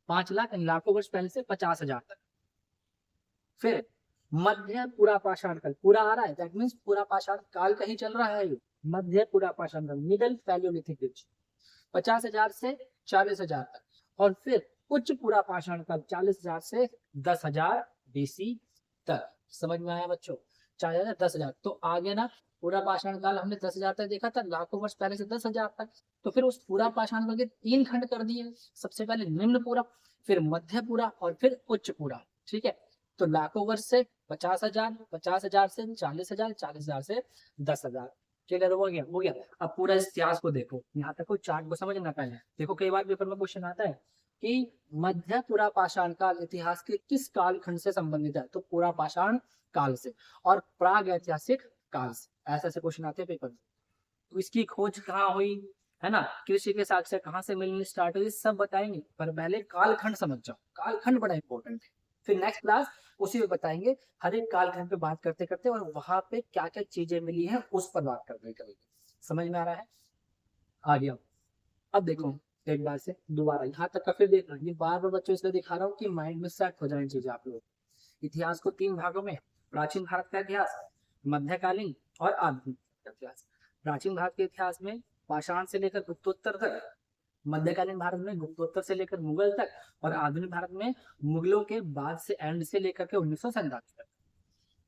5 लाख लाखों वर्ष पहले से 50,000 तक। फिर मध्य पूरा पाषाण काल, पूरा आ रहा है दैट मीन्स पूरा पाषाण काल कहीं चल रहा है, मध्य पूरा पाषाण काल, मिडल पैलियोलिथिक एज, 50,000 से 40,000 तक। और फिर उच्च पूरा पाषाण काल, 40,000 से 10,000 बीसी तक। समझ में आया बच्चों? 40,000 से 10,000। तो आगे ना पूरा पाषाण काल हमने 10,000 तक देखा था, लाखों वर्ष पहले से 10,000 तक। तो फिर उस पूरा पाषाण काल के 3 खंड कर दिए, सबसे पहले निम्न पूरा, फिर मध्य पूरा और फिर उच्च पूरा। ठीक है, तो लाखों वर्ष से 50,000, 50,000 से 40,000, 40,000 से 10,000। क्लियर हो गया? हो गया। अब पूरा इतिहास को देखो, यहाँ तक को चार्ट को समझना। पहले देखो कई बार पेपर में क्वेश्चन आता है कि मध्य पूरा पाषाण काल इतिहास के किस काल खंड से संबंधित है, तो पूरा पाषाण काल से, और प्राग ऐतिहासिक काल से। ऐसे ऐसे क्वेश्चन आते हैं पेपर में। तो इसकी खोज कहाँ हुई, है ना, कृषि के साक्ष्य कहाँ से मिलने स्टार्ट हुई, सब बताएंगे। पर पहले कालखंड समझ जाओ, कालखंड बड़ा इंपॉर्टेंट है। फिर नेक्स्ट क्लास उसी में बताएंगे, हर एक कालखंड पे बात करते करते और वहां पे क्या क्या चीजें मिली है उस पर बात करते करेंगे। समझ में आ रहा है? आ गया। अब देखो एक बार से दोबारा यहाँ तक का फिर देखना, ये बार बार बच्चों इसलिए दिखा रहा हूँ कि माइंड में सेट हो जाए चीजें आप लोग। इतिहास को 3 भागों में, प्राचीन भारत का इतिहास, मध्यकालीन और आधुनिक इतिहास। प्राचीन भारत के इतिहास में पाषाण से लेकर गुप्तोत्तर तक, मध्यकालीन भारत में गुप्तोत्तर से लेकर मुगल तक, और आधुनिक भारत में मुगलों के बाद से एंड से लेकर के 1947 तक।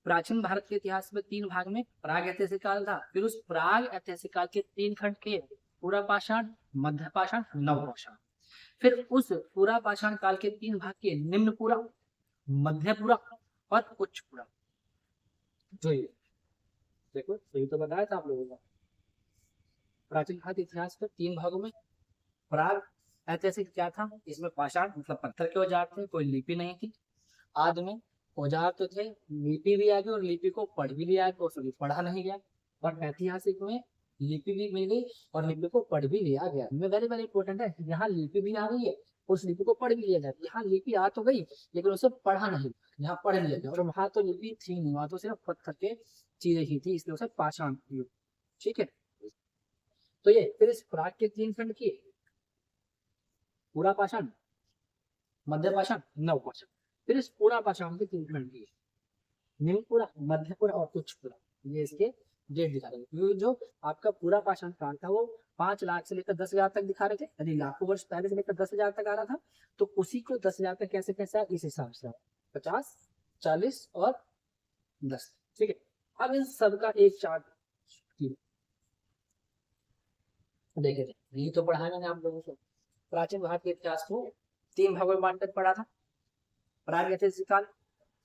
प्राचीन भारत के इतिहास में 3 भाग में प्राग ऐतिहासिक काल था, फिर उस प्राग ऐतिहासिक काल के 3 खंड के, पूरा पाषाण, मध्य पाषाण, नव पाषाण। फिर उस पूरा पाषाण काल के 3 भाग के निम्न पूरा, मध्य पूरा और उच्च पूरा। जो ये देखो यही तो बताया था आप लोगों को। प्राचीन भारत इतिहास के 3 भागों में प्राग ऐतिहासिक क्या था, इसमें पाषाण मतलब पत्थर के औजार थे, कोई लिपि नहीं थी। आदि में औजार तो थे, लिपि भी आ गई और लिपि को पढ़ भी लिया तो सभी पढ़ा नहीं गया। और ऐतिहासिक में लिपि भी मिल गई और लिपि को पढ़ भी लिया गया। में वेरी वेरी इंपॉर्टेंट है, यहाँ लिपि भी आ गई है, उस लिपि को पढ़ भी लिया जाए। यहाँ लिपि आ तो गई लेकिन उसे पढ़ा नहीं, यहाँ पढ़ लिया गया। और वहां तो लिपि थी नहीं, वहां तो सिर्फ पत्थर के चीजें ही थी, इसलिए उसे पाषाण। ठीक है, तो ये फिर इस प्राग के 3 खंड की, पूरा पाषाण, मध्य पाषाण, नव पाषाण। फिर इस पूरा पाषाण के 3 खंड की, निम्न पूरा, मध्य पूरा और उच्च पूरा। ये इसके डेट दिखा रहे हैं। जो आपका पूरा पाषाण काल था वो 5 लाख से लेकर 10,000 तक दिखा रहे थे, यानी लाखों वर्ष पहले से लेकर 10,000 तक आ रहा था। तो उसी को 10,000 तक कैसे कैसे इस हिसाब से 50, 40 और 10। ठीक है, अब इन सबका एक चार्ट देखे थे, ये तो पढ़ा मैंने आप लोगों को। प्राचीन भारत के इतिहास को 3 भागों में बांटकर पढ़ा था। प्राग ऐतिहासिक काल,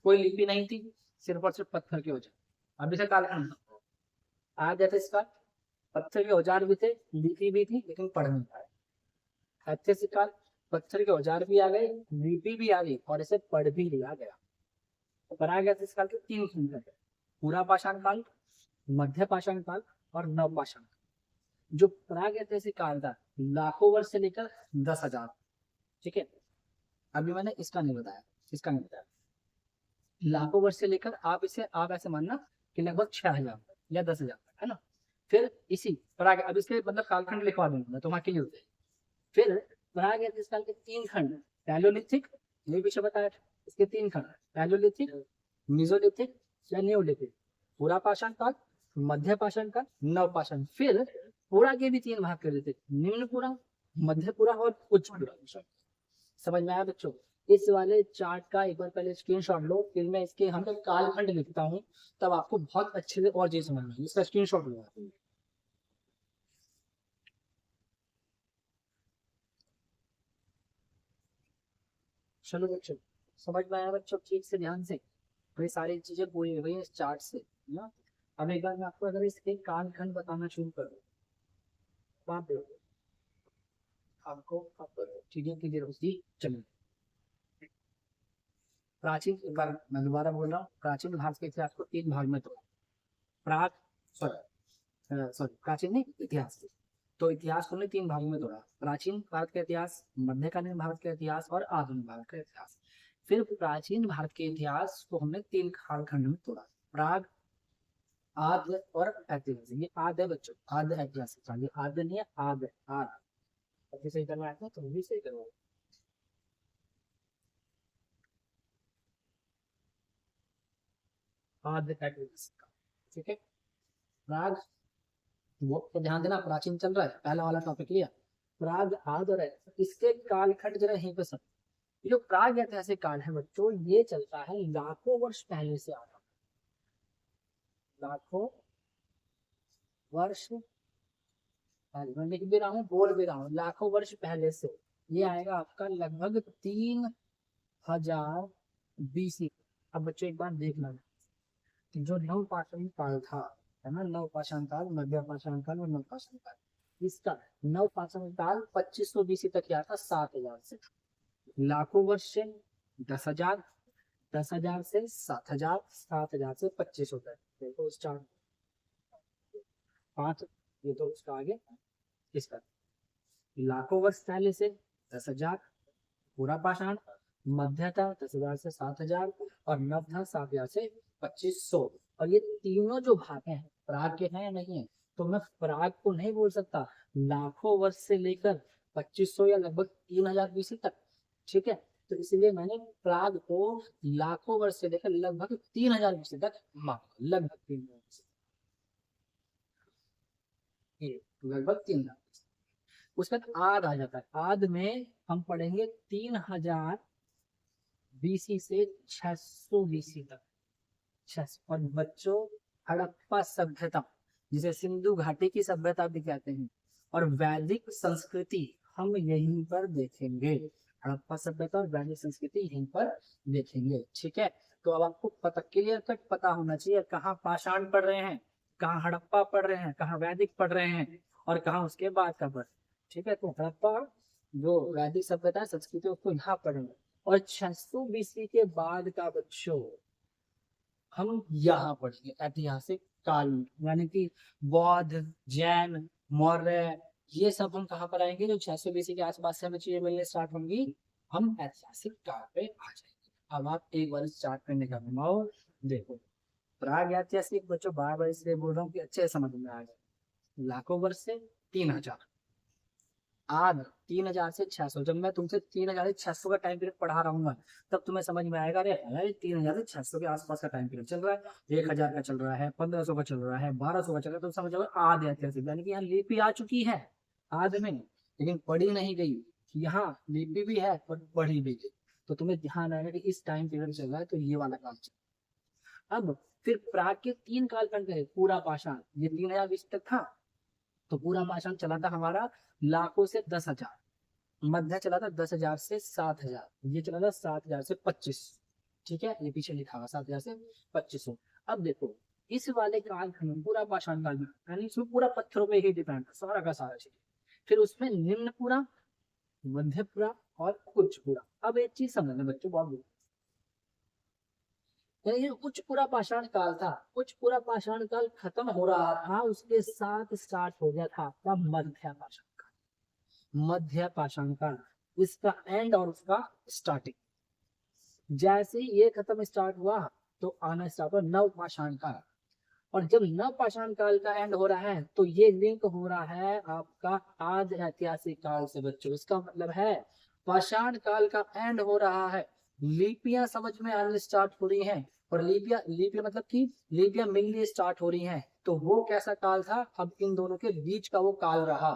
कोई लिपि नहीं थी, सिर्फ और सिर्फ पत्थर के औजार। अभी से कालखंड आज ऐतिहासिक काल, पत्थर के औजार भी थे, लिपि भी थी, लेकिन पढ़ नहीं पाए। ऐतिहासिक काल, पत्थर के औजार भी आ गए, लिपि भी आ गई और इसे पढ़ भी लिया गया। प्राग ऐतिहासिक काल के 3 खंड है, पूरा पाषाण काल, मध्य पाषाण काल और नव पाषाण काल। जो प्राग ऐतिहासिक काल था लाखों वर्ष से लेकर 10,000। ठीक है, अभी मैंने इसका नहीं बताया, इसका नहीं बताया। लाखों वर्ष से लेकर आप ऐसे मानना कि लगभग 6,000 या 10,000, है ना। फिर इसी प्राग, अब इसके मतलब कालखंड लिखवा दूंगा तो वहां के लिए होते हैं। फिर प्राग ऐतिहासिक काल के 3 खंड, पैलोलिथिक, ये विषय बताया था। इसके 3 खंड, पैलोलिथिक, मेसोलिथिक या न्यूलिथिक, पूरा पाषाण काल, मध्य पाषाण काल, नव पाषाण। फिर पूरा के भी 3 भाग कर देते, निम्न पूरा, मध्य पूरा और उच्च पूरा। समझ में आया बच्चों? इस वाले चार्ट का एक बार पहले स्क्रीनशॉट लो, फिर मैं इसके हम कालखंड लिखता हूँ, तब आपको बहुत अच्छे से और चीज समझ में, इसका स्क्रीनशॉट लो। चलो बच्चों, समझ में आया बच्चों? ठीक से ध्यान से, तो ये सारी चीजें पूरी हो गई इस चार्ट से ना। अब एक बार मैं आपको अगर इसके कालखंड बताना शुरू करूँ तो आप देखो, आपको चीजें क्लियर होती चलो। प्राचीन, एक बार मैं दोबारा बोल रहा हूँ, प्राचीन भारत के इतिहास को 3 भाग में तोड़ा। प्राग, सॉरी प्राचीन नहीं, इतिहास। तो इतिहास को हमने 3 भागों में तोड़ा, प्राचीन भारत का इतिहास, मध्यकालीन भारत का इतिहास और आधुनिक भारत का इतिहास। फिर प्राचीन भारत के इतिहास को हमने 3 कालखंड में तोड़ा, प्राग, आद्य और ऐतिहासिक। ये आद्य है बच्चों, आद्य ऐतिहासिक, ये आद्य नहीं है, आद्य, आद्य। अभी सही करवाया था तो भी सही करवाया। आद्य ऐतिहासिक, ठीक है। प्राग, वो तो ध्यान देना, प्राचीन चल रहा है, पहला वाला टॉपिक लिया। प्राग, आद्य और इसके कालखंड जरा यहीं पे सब। जो प्राग ऐतिहासिक काल है बच्चों, ये चलता है लाखों वर्ष पहले से आ रहा, लाखों वर्ष पहले। मैं लिख भी रहा हूँ, बोल भी रहा हूँ, लाखों वर्ष पहले से। ये आएगा आपका लगभग 3,000 BC। अब बच्चों एक बार देखना, जो नव पाषाण काल था, है ना, नव पाषाण काल, मध्य पाषाण काल और नव पाषाण काल। इसका नव पाषाण काल 2500 BC तक आया था, 7,000 से। लाखों वर्ष से 10,000, 10,000 से 7,000, 7,000 से 2,500 तक। देखो स्टार्ट 5 ये तो उसका आगे इसका लाखों वर्ष पहले से 10,000 पूरा पाषाण, मध्य था 10,000 से 7,000 और नव था 7,000 से 2,500। और ये तीनों जो भाग हैं प्राग के हैं या नहीं है, तो मैं प्राग को नहीं बोल सकता, लाखों वर्ष से लेकर 2,500 या लगभग 3,000 BC तक, ठीक है। तो इसलिए मैंने प्राग को लाखों वर्ष से लेकर लगभग 3,000 BC तक माना, लगभग 3,000, लगभग 3,000। उसके बाद आद आ जाता है, आद में हम पढ़ेंगे 3,000 BC से 600 BC तक। और बच्चों हड़प्पा सभ्यता, जिसे सिंधु घाटी की सभ्यता भी कहते हैं, और वैदिक संस्कृति हम यहीं पर देखेंगे। हड़प्पा सभ्यता और वैदिक संस्कृति यहीं पर देखेंगे, ठीक है। तो अब आपको पता क्लियर कट पता होना चाहिए कहाँ पाषाण पढ़ रहे हैं, कहाँ हड़प्पा पढ़ रहे हैं, कहाँ वैदिक पढ़ रहे हैं और कहाँ उसके बाद का पढ़, ठीक है। तो हड़प्पा जो वैदिक सभ्यता संस्कृति उसको यहाँ पढ़ेंगे, और 600 BC के बाद का बच्चों हम यहाँ पढ़ेंगे ऐतिहासिक काल, यानी कि बौद्ध, जैन, मौर्य, ये सब हम कहाँ पर आएंगे, जो 600 BC के आसपास से हमें चीजें मिलने स्टार्ट होंगी, हम ऐतिहासिक काल पे आ जाएंगे। अब आप एक बार स्टार्ट करने का घुमाओ, देखो प्राग ऐतिहासिक बच्चों, बार बार इसलिए बोल रहा हूँ कि अच्छे समझ में आ जाए। लाखों वर्ष से 3,000, आद 3,000 से 600। जब मैं तुमसे 3,000 से 600 का टाइम पीरियड पढ़ा रहा हूँ तब तुम्हें समझ में आएगा, अरे 3,000 से 600 के आसपास का टाइम पीरियड चल रहा है, 1,000 का चल रहा है, 1,500 का चल रहा है, 1,200 का चल रहा है, तो समझ जाओ आद ऐतिहासिक, यानी कि यहाँ लिपि आ चुकी है आद में, लेकिन पढ़ी नहीं गई। यहाँ लिपि भी है और पढ़ी भी गई, तो तुम्हें ध्यान आएगा कि इस टाइम पीरियड चल रहा है, तो ये वाला काल चल। अब फिर प्राग के 3 कालखंड है, पूरा पाषाण, ये 3,000 BC तक था, तो पूरा पाषाण चला था हमारा लाखों से 10,000, मध्य चला था 10,000 से 7,000, ये चला था 7,000 से 25, ठीक है, ये पीछे लिखा हुआ 7,000 से 2,500। अब देखो इस वाले कालखंड पूरा पाषाण काल में, यानी इसमें पूरा पत्थरों पे ही डिपेंड है सारा का सारा चीज। फिर उसमें निम्नपुरा, मध्यपुरा और उच्चपुरा। अब एक चीज समझना बच्चों, बहुत ये उच्च पूरा पाषाण काल था, उच्च पूरा पाषाण काल खत्म हो रहा था, उसके साथ स्टार्ट हो गया था आपका मध्य पाषाण काल। मध्य पाषाण काल, इसका एंड और उसका स्टार्टिंग, जैसे ये खत्म स्टार्ट हुआ तो आना स्टार्ट हुआ नव पाषाण काल। और जब नव पाषाण काल का एंड हो रहा है तो ये लिंक हो रहा है आपका आद ऐतिहासिक काल से बच्चों। इसका मतलब है पाषाण काल का एंड हो रहा है, लिपियां समझ में आने स्टार्ट हो रही हैं, और लिपियां मतलब कि लिपियां मिलनी स्टार्ट हो रही हैं। तो वो कैसा काल था, अब इन दोनों के बीच का वो काल रहा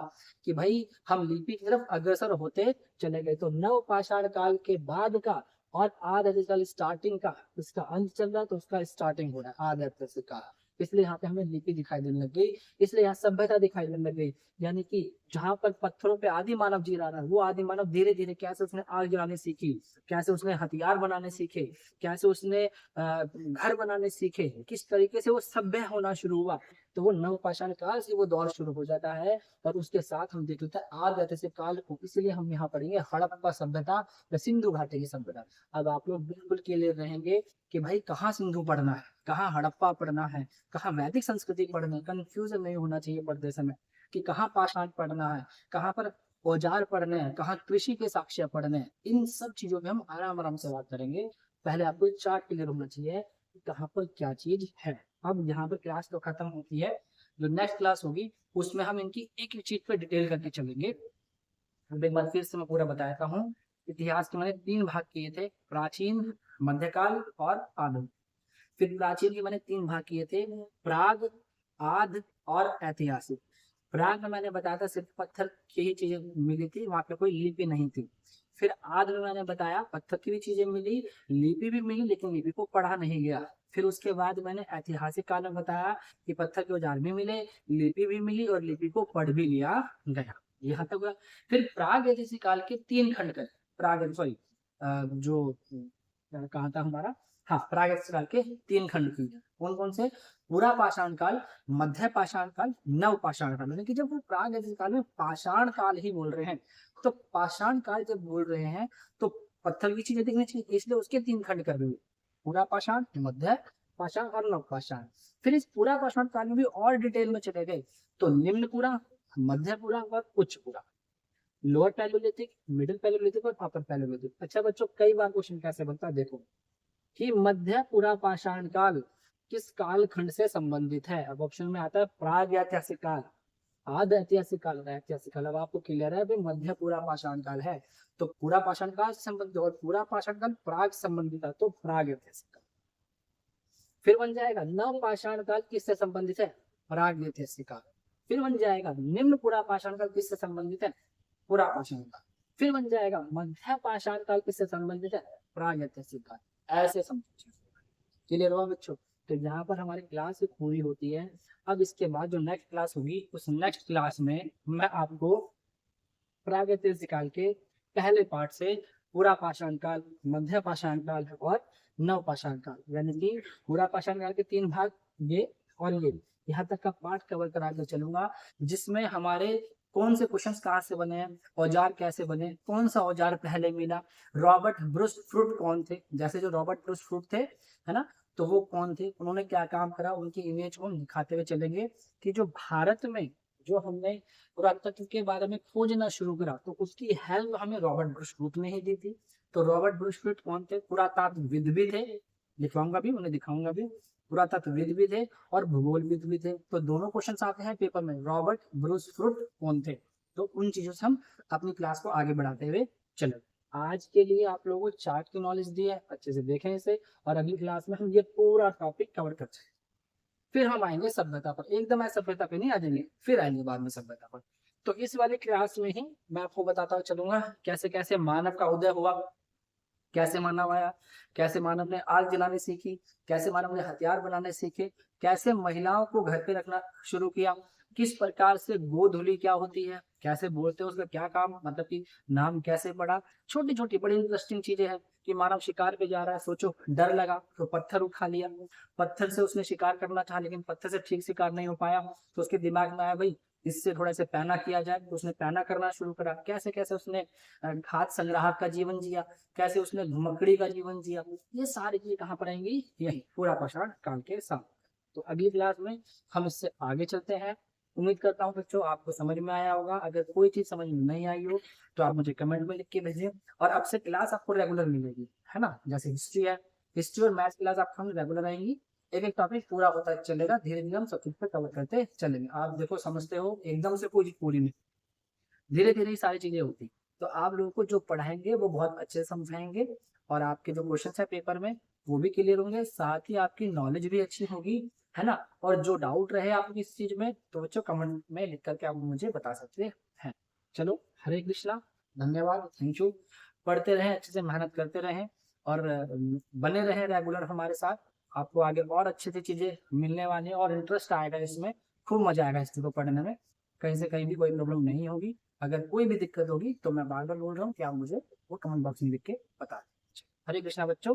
कि भाई हम लिपि की तरफ अग्रसर होते चले गए। तो नव पाषाण काल के बाद का और आद ऐतिहासिक स्टार्टिंग का, इसका अंत चल रहा है तो उसका स्टार्टिंग हो रहा है आद ऐतिहासिक काल। इसलिए यहाँ पे हमें लिपि दिखाई देने लग गई, इसलिए यहाँ सभ्यता दिखाई देने लग गई। यानी कि जहां पर पत्थरों पे आदि मानव जी रहा है, वो आदि मानव धीरे धीरे कैसे उसने आग जलाने सीखी, कैसे उसने हथियार बनाने सीखे, कैसे उसने घर बनाने सीखे, किस तरीके से वो सभ्य होना शुरू हुआ, तो वो नव पाषाण काल से वो दौर शुरू हो जाता है। और उसके साथ हम देख लेते हैं आद ऐतिहासिक काल को, इसलिए हम यहाँ पढ़ेंगे हड़प्पा सभ्यता या सिंधु घाटी की सभ्यता। अब आप लोग बिल्कुल क्लियर रहेंगे कि भाई कहाँ सिंधु पढ़ना है, कहाँ हड़प्पा पढ़ना है, कहाँ वैदिक संस्कृति पढ़ना है। कंफ्यूजन नहीं होना चाहिए पढ़ते समय कि कहाँ पाषाण पढ़ना है, कहाँ पर औजार पढ़ने हैं, कहाँ कृषि के साक्ष्य पढ़ने हैं। इन सब चीजों पे हम आराम आराम से बात करेंगे। पहले आपको एक चार्ट क्लियर होना चाहिए कि कहाँ पर क्या चीज है। अब यहाँ पर क्लास तो खत्म होती है, जो नेक्स्ट क्लास होगी उसमें हम इनकी एक एक चीज पर डिटेल करके चलेंगे। एक बार फिर से मैं पूरा बताता हूँ। इतिहास के मैंने 3 भाग किए थे, प्राचीन, मध्यकाल और आधुनिक। फिर प्राचीन के मैंने 3 भाग किए थे, प्राग, आद और ऐतिहासिक। प्राग में मैंने बताया था सिर्फ पत्थर की ही चीजें मिली थी, वहां पे कोई लिपि नहीं थी। फिर आद में मैंने बताया पत्थर की भी चीजें मिली, लिपि भी मिली, लेकिन लिपि को पढ़ा नहीं गया। फिर उसके बाद मैंने ऐतिहासिक काल में बताया कि पत्थर के औजार भी मिले, लिपि भी मिली और लिपि को पढ़ भी लिया गया। यहाँ तक हुआ। फिर प्राग ऐतिहासिक काल के 3 खंड कर, प्राग सॉरी जो कहा था हमारा, हाँ प्राग ऐतिहासिक काल के 3 खंड की। कौन कौन से, पूरा पाषाण काल, मध्य पाषाण काल, नव पाषाण काल। यानी कि जब वो प्राग ऐतिहासिक काल में पाषाण काल ही बोल रहे हैं, तो पाषाण काल जब बोल रहे हैं तो पत्थर की चीजें देखनी चाहिए, इसलिए उसके 3 खंड कर दिए, पूरा पाषाण, मध्य पाषाण और नव पाषाण। फिर इस पूरा पाषाण काल में भी और डिटेल में चले गए तो निम्न पूरा, मध्य पूरा और उच्च पूरा, लोअर पैलोलिथिक, मिडिल पैलोलिथिक और अपर पैलोलिथिक। अच्छा बच्चों, कई बार क्वेश्चन कैसे बनता है देखो कि मध्य पूरा पाषाण काल किस काल खंड से संबंधित है। अब ऑप्शन में आता है प्राग ऐतिहासिक काल, आदि ऐतिहासिक काल और ऐतिहासिक काल। अब आपको क्लियर है भाई मध्य पूरा पाषाण काल है तो पूरा पाषाण काल से संबंधित, और पूरा पाषाण काल प्राग संबंधित है तो प्राग ऐतिहासिक काल। फिर बन जाएगा नव पाषाण काल किससे संबंधित है, प्राग ऐतिहासिक काल। फिर बन जाएगा निम्न पूरा पाषाण काल किससे संबंधित है, पूरा पाषाण काल। फिर बन जाएगा मध्य पाषाण काल किससे संबंधित है, प्राग ऐतिहासिक काल। ऐसे समझो, क्लियर हुआ बच्चों। तो यहाँ पर हमारी क्लास पूरी होती है। अब इसके बाद जो नेक्स्ट क्लास होगी उस नेक्स्ट क्लास में मैं आपको प्रागैतिहासिक काल के पहले पार्ट से पूरा पाषाण काल, मध्य पाषाण काल और नव पाषाण काल, यानी कि पूरा पाषाण काल के 3 भाग ये और ये, यहाँ तक का पार्ट कवर करा कर चलूंगा, जिसमें हमारे कौन से क्वेश्चंस कहाँ से बने हैं, औजार कैसे बने, कौन सा औजार पहले मिला, रॉबर्ट ब्रूस फ्रूट कौन थे, जैसे जो रॉबर्ट ब्रूस फ्रूट थे है ना, तो वो कौन थे, उन्होंने क्या काम करा, उनकी इमेज को दिखाते हुए चलेंगे कि जो भारत में जो हमने पुरातत्व के बारे में खोजना शुरू करा तो उसकी हेल्प हमें रॉबर्ट ब्रूस फ्रूट ने ही दी थी। तो रॉबर्ट ब्रूस फ्रूट कौन थे, पुरातत्वविद भी थे, लिखवाऊंगा भी, उन्हें दिखाऊंगा भी, पुरातत्वविद भी थे और भूगोलविद भी थे। तो दोनों क्वेश्चन आते हैं पेपर में, रॉबर्ट ब्रूस फ्रूट कौन थे। तो उन चीजों से हम अपनी क्लास को आगे बढ़ाते हुए चले। आज के लिए आप लोगों को चार्ट की नॉलेज दी है, अच्छे से देखें इसे, और अगली क्लास में हम ये पूरा टॉपिक कवर करते हैं। फिर हम आएंगे सभ्यता पर, एकदम ऐसे सभ्यता पे नहीं आ जाएंगे, फिर आएंगे बाद में सभ्यता पर। तो इस वाली क्लास में ही मैं आपको बताता चलूंगा कैसे कैसे मानव का उदय हुआ, कैसे मानव आया, कैसे मानव ने आग जलाने सीखी, कैसे मानव ने हथियार बनाने सीखे, कैसे महिलाओं को घर पे रखना शुरू किया, किस प्रकार से गोधुली क्या होती है, कैसे बोलते हैं, उसका क्या काम, मतलब कि नाम कैसे पड़ा। छोटी छोटी बड़ी इंटरेस्टिंग चीजें हैं कि मानव शिकार पे जा रहा है, सोचो डर लगा तो पत्थर उठा लिया, पत्थर से उसने शिकार करना चाहा लेकिन पत्थर से ठीक शिकार नहीं हो पाया, तो उसके दिमाग में आया भाई इससे थोड़ा सा पैना किया जाए, तो उसने पैना करना शुरू करा। कैसे कैसे उसने खाद्य संग्राहक का जीवन जिया, कैसे उसने घुमक्कड़ी का जीवन जिया, ये सारी चीजें कहाँ पर आएंगी, यही पूरा पाषाण काल के साथ। तो अगली क्लास में हम इससे आगे चलते हैं। उम्मीद करता हूँ बच्चों आपको समझ में आया होगा। अगर कोई चीज समझ में नहीं आई हो तो आप मुझे कमेंट में लिख के भेजिए, और अब से क्लास आपको रेगुलर मिलेगी, है ना। जैसे हिस्ट्री है, हिस्ट्री और मैथ्स क्लास आपको रेगुलर आएंगी, एक एक टॉपिक पूरा होता चलेगा, धीरे धीरे हम सब चीज पे कवर करते चलेंगे। आप देखो समझते हो, एकदम से कोई पूरी नहीं, धीरे धीरे ही सारी चीजें होती। तो आप लोगों को जो पढ़ाएंगे वो बहुत अच्छे से समझाएंगे, और आपके जो क्वेश्चन है पेपर में वो भी क्लियर होंगे, साथ ही आपकी नॉलेज भी अच्छी होगी, है ना। और जो डाउट रहे आपको इस चीज में तो बच्चों कमेंट में लिख करके आप मुझे बता सकते हैं। चलो, हरे कृष्णा, धन्यवाद, थैंक यू। पढ़ते रहें, अच्छे से मेहनत करते रहें, और बने रहें रेगुलर हमारे साथ। आपको आगे और अच्छी अच्छी चीजें मिलने वाली है और इंटरेस्ट आएगा इसमें, खूब मजा आएगा इस चीज को पढ़ने में, कहीं से कहीं भी कोई प्रॉब्लम नहीं होगी। अगर कोई भी दिक्कत होगी तो मैं बार बार बोल रहा हूँ कि आप मुझे वो कमेंट बॉक्स में लिख के बता दें। हरे कृष्णा बच्चों।